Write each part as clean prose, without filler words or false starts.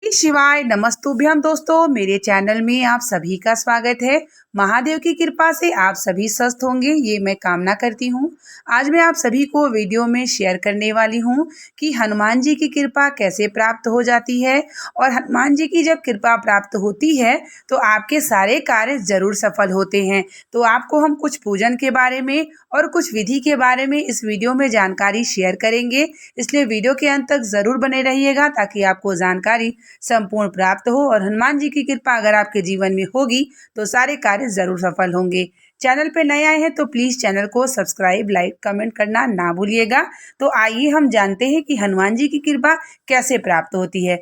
श्री शिवाय नमस्तुभ्यम दोस्तों, मेरे चैनल में आप सभी का स्वागत है। महादेव की कृपा से आप सभी स्वस्थ होंगे, ये मैं कामना करती हूँ। आज मैं आप सभी को वीडियो में शेयर करने वाली हूँ कि हनुमान जी की कृपा कैसे प्राप्त हो जाती है। और हनुमान जी की जब कृपा प्राप्त होती है तो आपके सारे कार्य जरूर सफल होते हैं। तो आपको हम कुछ पूजन के बारे में और कुछ विधि के बारे में इस वीडियो में जानकारी शेयर करेंगे, इसलिए वीडियो के अंत तक जरूर बने रहिएगा ताकि आपको जानकारी संपूर्ण प्राप्त हो। और हनुमान जी की कृपा अगर आपके जीवन में होगी तो सारे कार्य जरूर सफल होंगे। चैनल पे नए आए हैं तो प्लीज चैनल को सब्सक्राइब, लाइक, कमेंट करना ना भूलिएगा। तो आइए हम जानते हैं कि हनुमान जी की कृपा कैसे प्राप्त होती है।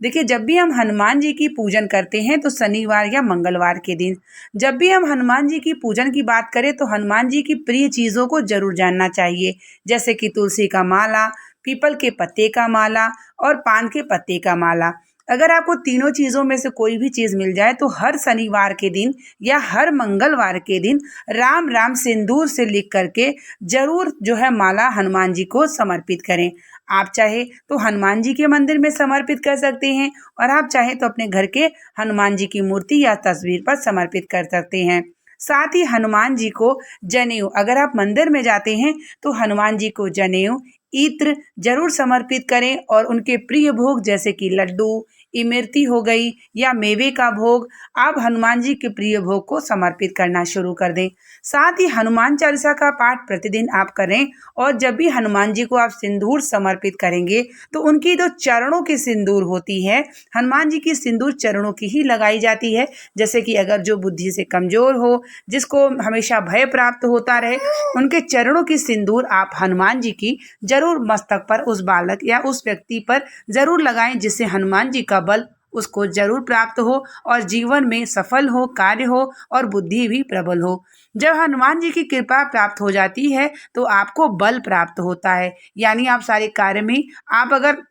देखिए, जब भी हम हनुमान जी की पूजन करते हैं तो शनिवार या मंगलवार के दिन, जब भी हम हनुमान जी की पूजन की बात करें तो हनुमान जी की प्रिय चीज़ों को जरूर जानना चाहिए, जैसे कि तुलसी का माला, पीपल के पत्ते का माला और पान के पत्ते का माला। अगर आपको तीनों चीज़ों में से कोई भी चीज़ मिल जाए तो हर शनिवार के दिन या हर मंगलवार के दिन राम राम सिंदूर से लिख करके जरूर जो है माला हनुमान जी को समर्पित करें। आप चाहे तो हनुमान जी के मंदिर में समर्पित कर सकते हैं और आप चाहे तो अपने घर के हनुमान जी की मूर्ति या तस्वीर पर समर्पित कर सकते हैं। साथ ही हनुमान जी को जनेऊ, अगर आप मंदिर में जाते हैं तो हनुमान जी को जनेऊ, इत्र जरूर समर्पित करें और उनके प्रिय भोग जैसे कि लड्डू, इमरती हो गई या मेवे का भोग, आप हनुमान जी के प्रिय भोग को समर्पित करना शुरू कर दें। साथ ही हनुमान चालीसा का पाठ प्रतिदिन आप करें और जब भी हनुमान जी को आप सिंदूर समर्पित करेंगे तो उनकी जो चरणों की सिंदूर होती है, हनुमान जी की सिंदूर चरणों की ही लगाई जाती है। जैसे कि अगर जो बुद्धि से कमजोर हो, जिसको हमेशा भय प्राप्त होता रहे, उनके चरणों की सिंदूर आप हनुमान जी की जरूर मस्तक पर, उस बालक या उस व्यक्ति पर जरूर लगाएं, जिससे हनुमान जी का बल उसको जरूर प्राप्त हो और जीवन में सफल हो, कार्य हो और बुद्धि भी प्रबल हो। जब हनुमान जी की कृपा प्राप्त हो जाती है तो आपको बल प्राप्त होता है, यानी आप सारे कार्य में, आप अगर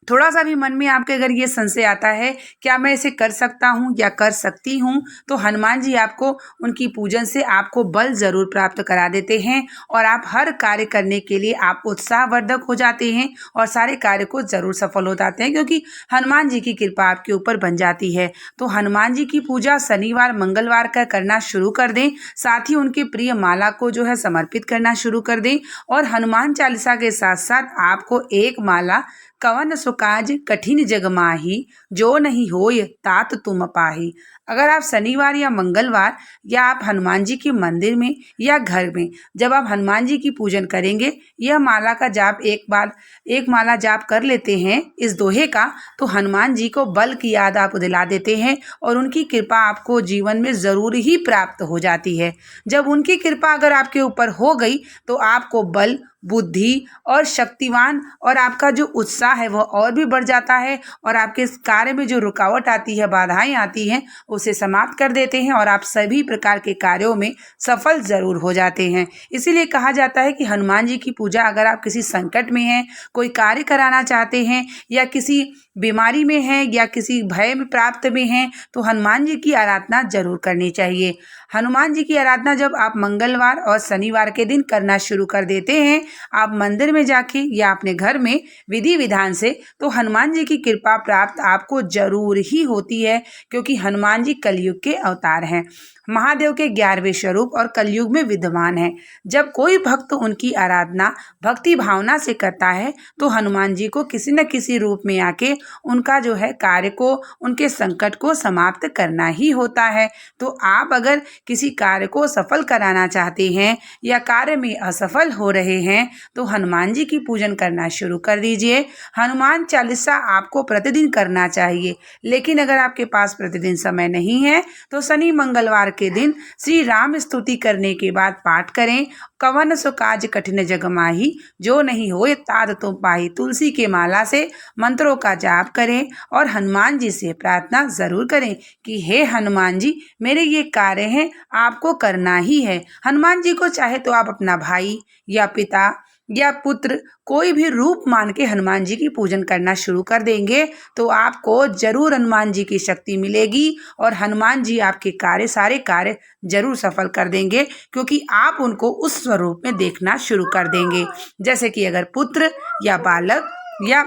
थोड़ा सा भी मन में आपके अगर ये संशय आता है क्या मैं इसे कर सकता हूँ या कर सकती हूँ, तो हनुमान जी आपको उनकी पूजन से आपको बल जरूर प्राप्त करा देते हैं और आप हर कार्य करने के लिए आप उत्साहवर्धक हो जाते हैं और सारे कार्य को जरूर सफल हो जाते हैं, क्योंकि हनुमान जी की कृपा आपके ऊपर बन जाती है। तो हनुमान जी की पूजा शनिवार मंगलवार का करना शुरू कर दें। साथ ही उनके प्रिय माला को जो है समर्पित करना शुरू कर दें और हनुमान चालीसा के साथ साथ आपको एक माला कवन सो काज कठिन जग माही, जो नहीं होय तात तुम पाही। अगर आप शनिवार या मंगलवार या आप हनुमान जी के मंदिर में या घर में जब आप हनुमान जी की पूजन करेंगे, यह माला का जाप एक माला जाप कर लेते हैं इस दोहे का, तो हनुमान जी को बल की याद आप दिला देते हैं और उनकी कृपा आपको जीवन में जरूर ही प्राप्त हो जाती है। जब उनकी कृपा अगर आपके ऊपर हो गई तो आपको बल, बुद्धि और शक्तिवान और आपका जो उत्साह है वह और भी बढ़ जाता है और आपके इस कार्य में जो रुकावट आती है, बाधाएं आती हैं, उसे समाप्त कर देते हैं और आप सभी प्रकार के कार्यों में सफल जरूर हो जाते हैं। इसीलिए कहा जाता है कि हनुमान जी की पूजा, अगर आप किसी संकट में हैं, कोई कार्य कराना चाहते हैं या किसी बीमारी में हैं या किसी भय में प्राप्त में हैं, तो हनुमान जी की आराधना जरूर करनी चाहिए। हनुमान जी की आराधना जब आप मंगलवार और शनिवार के दिन करना शुरू कर देते हैं, आप मंदिर में जाके या अपने घर में विधि विधान से, तो हनुमान जी की कृपा प्राप्त आपको जरूर ही होती है, क्योंकि हनुमान जी कलयुग के अवतार हैं, महादेव के 11वें स्वरूप और कलयुग में विद्यमान है। जब कोई भक्त उनकी आराधना भक्ति भावना से करता है तो हनुमान जी को किसी न किसी रूप में आके उनका जो है कार्य को, उनके संकट को समाप्त करना ही होता है। तो आप अगर किसी कार्य को सफल कराना चाहते हैं या कार्य में असफल हो रहे हैं तो हनुमान जी की पूजन करना शुरू कर दीजिए। हनुमान चालीसा आपको प्रतिदिन करना चाहिए, लेकिन अगर आपके पास प्रतिदिन समय नहीं है तो शनि मंगलवार के दिन श्री राम स्तुति करने के बाद पाठ करें, कवन सो काज कठिन जग माही, जो नहीं होए तात तुम पाही। तुलसी के माला से मंत्रों का जाप करें और हनुमान जी से प्रार्थना जरूर करें कि हे हनुमान जी, मेरे ये कार्य हैं, आपको करना ही है। हनुमान जी को चाहे तो आप अपना भाई या पिता या पुत्र कोई भी रूप मान के हनुमान जी की पूजन करना शुरू कर देंगे तो आपको जरूर हनुमान जी की शक्ति मिलेगी और हनुमान जी आपके सारे कार्य जरूर सफल कर देंगे, क्योंकि आप उनको उस स्वरूप में देखना शुरू कर देंगे। जैसे कि अगर पुत्र या बालक या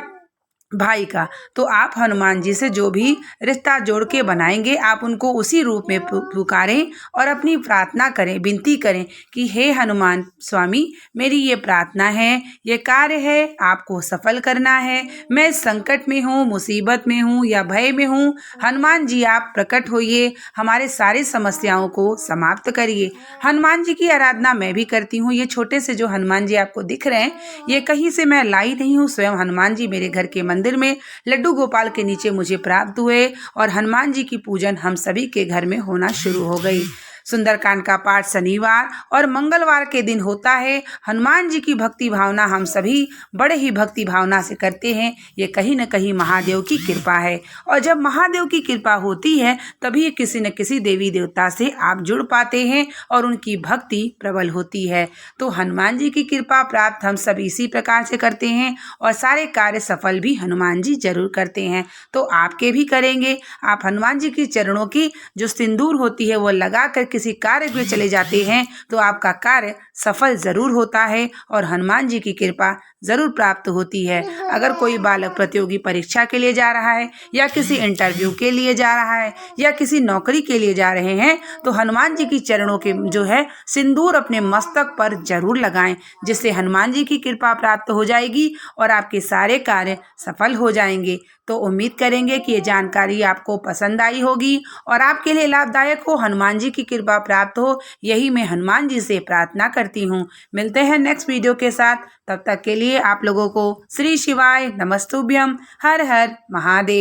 भाई का। तो आप हनुमान जी से जो भी रिश्ता जोड़ के बनाएंगे, आप उनको उसी रूप में पुकारें और अपनी प्रार्थना करें, विनती करें कि हे हनुमान स्वामी, मेरी ये प्रार्थना है, ये कार्य है, आपको सफल करना है। मैं इस संकट में हूँ, मुसीबत में हूँ या भय में हूँ। हनुमान जी आप प्रकट होइए, हमारे सारी समस्याओं को समाप्त करिए। हनुमान जी की आराधना मैं भी करती हूँ। ये छोटे से जो हनुमान जी आपको दिख रहे हैं, ये कहीं से मैं लाई नहीं हूँ, स्वयं हनुमान जी मेरे घर के मंदिर में लड्डू गोपाल के नीचे मुझे प्राप्त हुए और हनुमान जी की पूजन हम सभी के घर में होना शुरू हो गई। सुंदरकांड का पाठ शनिवार और मंगलवार के दिन होता है। हनुमान जी की भक्ति भावना हम सभी बड़े ही भक्ति भावना से करते हैं। ये कहीं न कहीं महादेव की कृपा है, और जब महादेव की कृपा होती है तभी किसी न किसी देवी देवता से आप जुड़ पाते हैं और उनकी भक्ति प्रबल होती है। तो हनुमान जी की कृपा प्राप्त हम सब इसी प्रकार से करते हैं और सारे कार्य सफल भी हनुमान जी जरूर करते हैं। तो आपके भी करेंगे। आप हनुमान जी के चरणों की जो सिंदूर होती है वो लगा कर किसी कार्य में चले जाते हैं तो आपका कार्य सफल जरूर होता है और हनुमान जी की कृपा जरूर प्राप्त होती है। अगर कोई बालक प्रतियोगी परीक्षा के लिए जा रहा है या किसी इंटरव्यू के लिए जा रहा है या किसी नौकरी के लिए जा रहे हैं, तो हनुमान जी की चरणों के जो है सिंदूर अपने मस्तक पर जरूर लगाएं, जिससे हनुमान जी की कृपा प्राप्त हो जाएगी और आपके सारे कार्य सफल हो जाएंगे। तो उम्मीद करेंगे कि ये जानकारी आपको पसंद आई होगी और आपके लिए लाभदायक हो, हनुमान जी की कृपा प्राप्त हो, यही मैं हनुमान जी से प्रार्थना करती हूँ। मिलते हैं नेक्स्ट वीडियो के साथ, तब तक के लिए आप लोगों को श्री शिवाय नमस्तुभ्यम। हर हर महादेव।